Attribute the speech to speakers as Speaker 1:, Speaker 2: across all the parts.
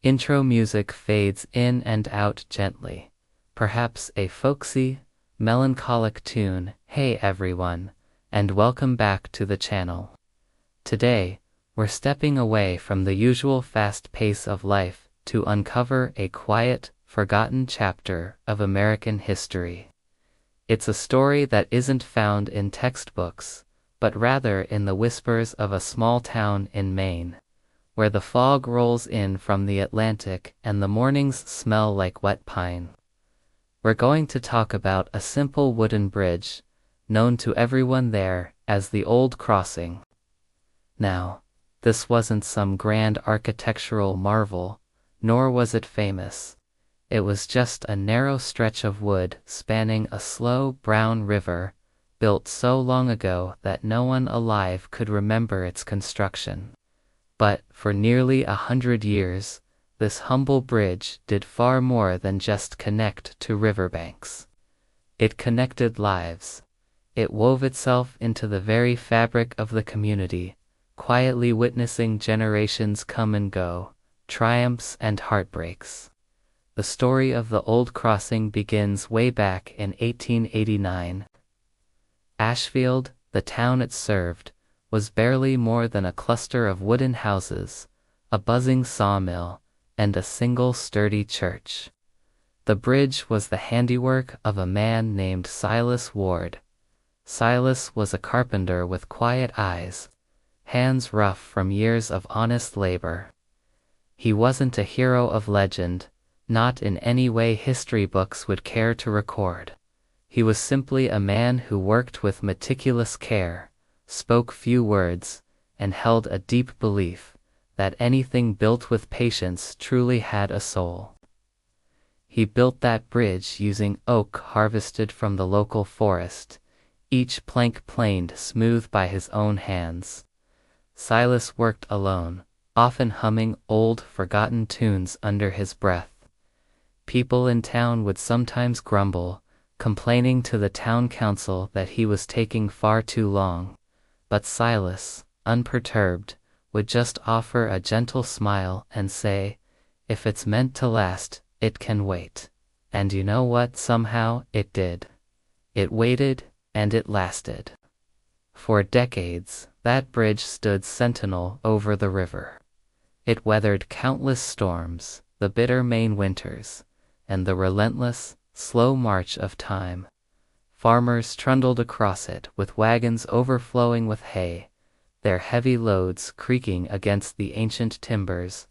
Speaker 1: Intro music fades in and out gently. Perhaps a folksy, melancholic tune. Hey everyone, and welcome back to the channel. Today, we're stepping away from the usual fast pace of life to uncover a quiet, forgotten chapter of American history. It's a story that isn't found in textbooks, but rather in the whispers of a small town in Maine, where the fog rolls in from the Atlantic and the mornings smell like wet pine. We're going to talk about a simple wooden bridge, known to everyone there as the Old Crossing. Now, this wasn't some grand architectural marvel, nor was it famous. It was just a narrow stretch of wood spanning a slow brown river, built so long ago that no one alive could remember its construction. But for nearly 100 years, this humble bridge did far more than just connect to riverbanks. It connected lives. It wove itself into the very fabric of the community, quietly witnessing generations come and go, triumphs and heartbreaks. The story of the Old Crossing begins way back in 1889. Ashfield, the town it served, was barely more than a cluster of wooden houses, a buzzing sawmill, and a single sturdy church. The bridge was the handiwork of a man named Silas Ward. Silas was a carpenter with quiet eyes, hands rough from years of honest labor. He wasn't a hero of legend, not in any way history books would care to record. He was simply a man who worked with meticulous care, spoke few words, and held a deep belief that anything built with patience truly had a soul. He built that bridge using oak harvested from the local forest, each plank planed smooth by his own hands. Silas worked alone, often humming old, forgotten tunes under his breath. People in town would sometimes grumble, complaining to the town council that he was taking far too long. But Silas, unperturbed, would just offer a gentle smile and say, "If it's meant to last, it can wait." And you know what? Somehow it did. It waited, and it lasted. For decades, that bridge stood sentinel over the river. It weathered countless storms, the bitter Maine winters, and the relentless, slow march of time. Farmers trundled across it with wagons overflowing with hay, their heavy loads creaking against the ancient timbers.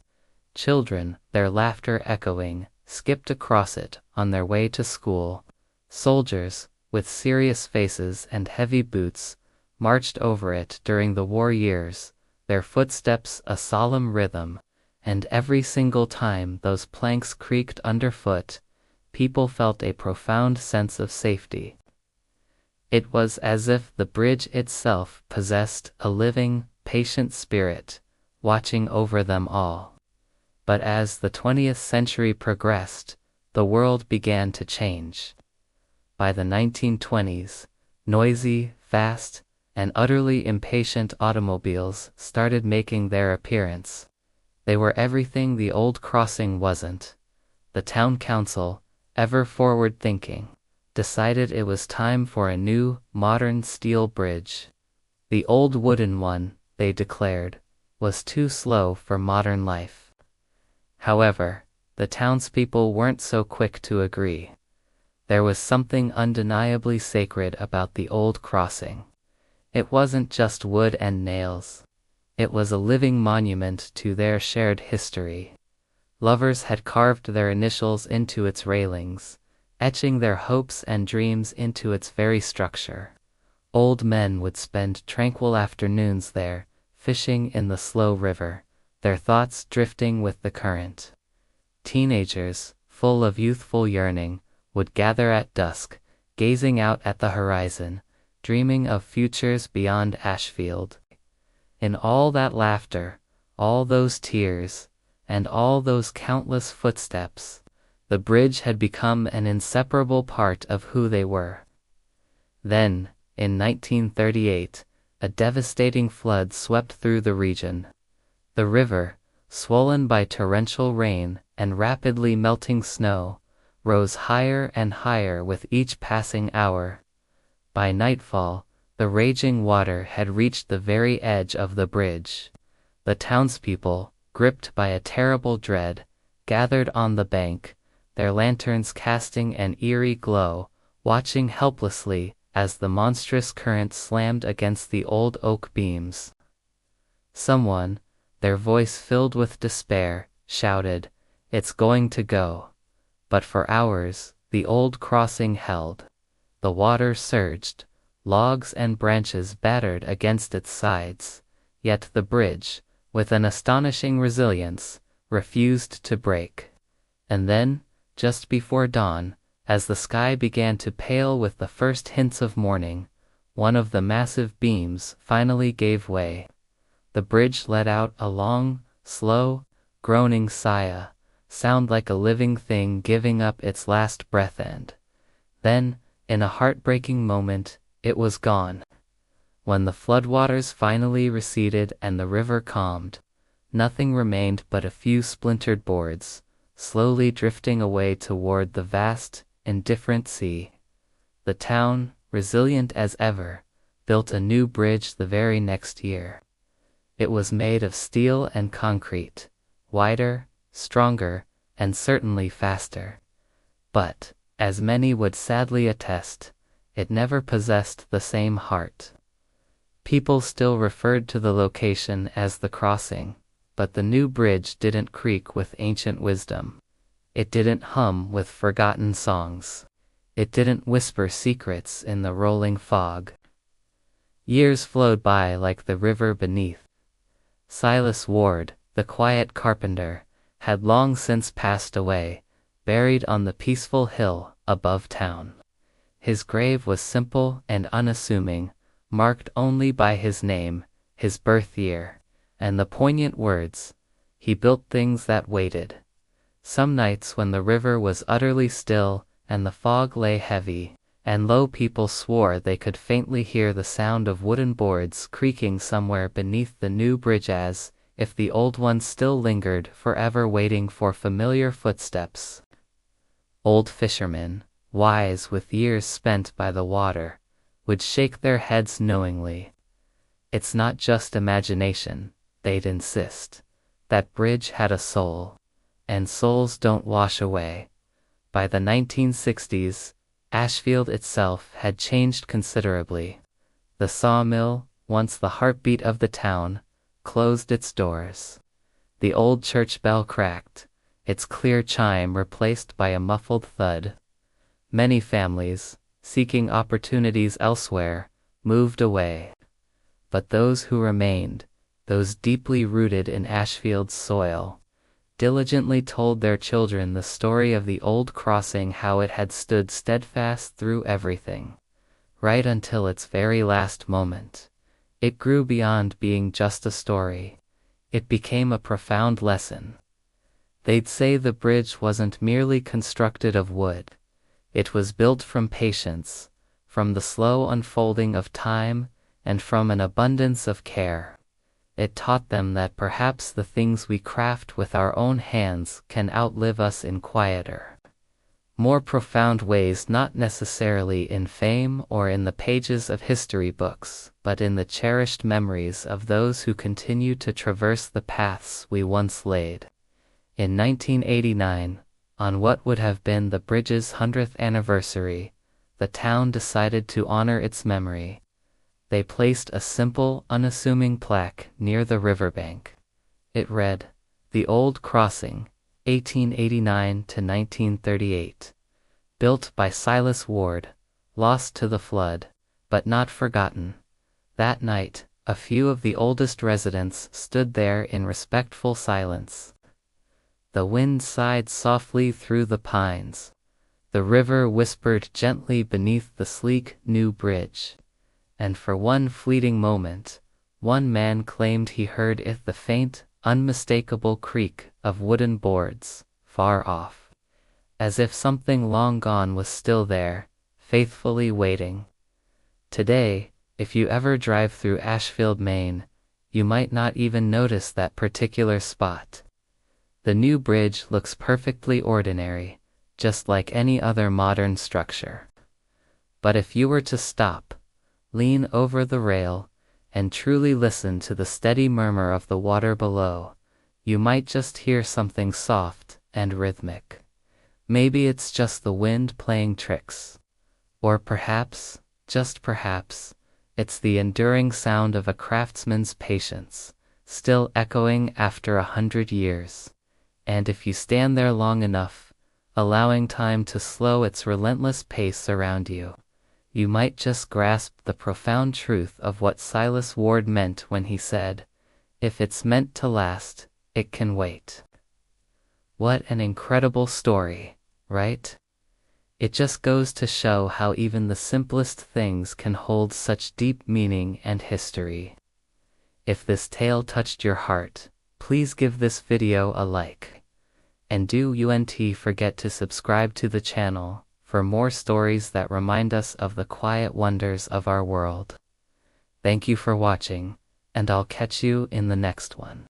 Speaker 1: Children, their laughter echoing, skipped across it on their way to school. Soldiers, with serious faces and heavy boots, marched over it during the war years, their footsteps a solemn rhythm, and every single time those planks creaked underfoot, people felt a profound sense of safety. It was as if the bridge itself possessed a living, patient spirit, watching over them all. But as the 20th century progressed, the world began to change. By the 1920s, noisy, fast, and utterly impatient automobiles started making their appearance. They were everything the Old Crossing wasn't. The town council, ever forward-thinking, decided it was time for a new, modern steel bridge. The old wooden one, they declared, was too slow for modern life. However, the townspeople weren't so quick to agree. There was something undeniably sacred about the Old Crossing. It wasn't just wood and nails. It was a living monument to their shared history. Lovers had carved their initials into its railings, etching their hopes and dreams into its very structure. Old men would spend tranquil afternoons there, fishing in the slow river, their thoughts drifting with the current. Teenagers, full of youthful yearning, would gather at dusk, gazing out at the horizon, dreaming of futures beyond Ashfield. In all that laughter, all those tears, and all those countless footsteps, the bridge had become an inseparable part of who they were. Then, in 1938, a devastating flood swept through the region. The river, swollen by torrential rain and rapidly melting snow, rose higher and higher with each passing hour. By nightfall, the raging water had reached the very edge of the bridge. The townspeople, gripped by a terrible dread, gathered on the bank, their lanterns casting an eerie glow, watching helplessly as the monstrous current slammed against the old oak beams. Someone, their voice filled with despair, shouted, "It's going to go." But for hours, the old crossing held. The water surged, logs and branches battered against its sides, yet the bridge, with an astonishing resilience, refused to break. And then, just before dawn, as the sky began to pale with the first hints of morning, one of the massive beams finally gave way. The bridge let out a long, slow, groaning sound like a living thing giving up its last breath, and then, in a heartbreaking moment, it was gone. When the floodwaters finally receded and the river calmed, nothing remained but a few splintered boards, slowly drifting away toward the vast, indifferent sea. The town, resilient as ever, built a new bridge the very next year. It was made of steel and concrete, wider, stronger, and certainly faster. But, as many would sadly attest, it never possessed the same heart. People still referred to the location as the crossing, but the new bridge didn't creak with ancient wisdom. It didn't hum with forgotten songs. It didn't whisper secrets in the rolling fog. Years flowed by like the river beneath. Silas Ward, the quiet carpenter, had long since passed away, buried on the peaceful hill above town. His grave was simple and unassuming, marked only by his name, his birth year, and the poignant words, "He built things that waited." Some nights when the river was utterly still and the fog lay heavy, and low people swore they could faintly hear the sound of wooden boards creaking somewhere beneath the new bridge, as if the old ones still lingered forever waiting for familiar footsteps. Old fishermen, wise with years spent by the water, would shake their heads knowingly. "It's not just imagination," they'd insist. "That bridge had a soul, and souls don't wash away." By the 1960s, Ashfield itself had changed considerably. The sawmill, once the heartbeat of the town, closed its doors. The old church bell cracked, its clear chime replaced by a muffled thud. Many families, seeking opportunities elsewhere, moved away. But those who remained, those deeply rooted in Ashfield's soil, diligently told their children the story of the old crossing, how it had stood steadfast through everything. Right until its very last moment. It grew beyond being just a story. It became a profound lesson. They'd say the bridge wasn't merely constructed of wood. It was built from patience, from the slow unfolding of time, and from an abundance of care. It taught them that perhaps the things we craft with our own hands can outlive us in quieter, more profound ways, not necessarily in fame or in the pages of history books, but in the cherished memories of those who continue to traverse the paths we once laid. In 1989, on what would have been the bridge's 100th anniversary, the town decided to honor its memory. They placed a simple, unassuming plaque near the riverbank. It read, "The Old Crossing, 1889 to 1938. Built by Silas Ward, lost to the flood, but not forgotten." That night, a few of the oldest residents stood there in respectful silence. The wind sighed softly through the pines. The river whispered gently beneath the sleek, new bridge. And for one fleeting moment, one man claimed he heard it, the faint, unmistakable creak of wooden boards, far off. As if something long gone was still there, faithfully waiting. Today, if you ever drive through Ashfield, Maine, you might not even notice that particular spot. The new bridge looks perfectly ordinary, just like any other modern structure. But if you were to stop, lean over the rail, and truly listen to the steady murmur of the water below, you might just hear something soft and rhythmic. Maybe it's just the wind playing tricks. Or perhaps, just perhaps, it's the enduring sound of a craftsman's patience, still echoing after 100 years. And if you stand there long enough, allowing time to slow its relentless pace around you, you might just grasp the profound truth of what Silas Ward meant when he said, "If it's meant to last, it can wait." What an incredible story, right? It just goes to show how even the simplest things can hold such deep meaning and history. If this tale touched your heart, please give this video a like. And do you forget to subscribe to the channel for more stories that remind us of the quiet wonders of our world. Thank you for watching, and I'll catch you in the next one.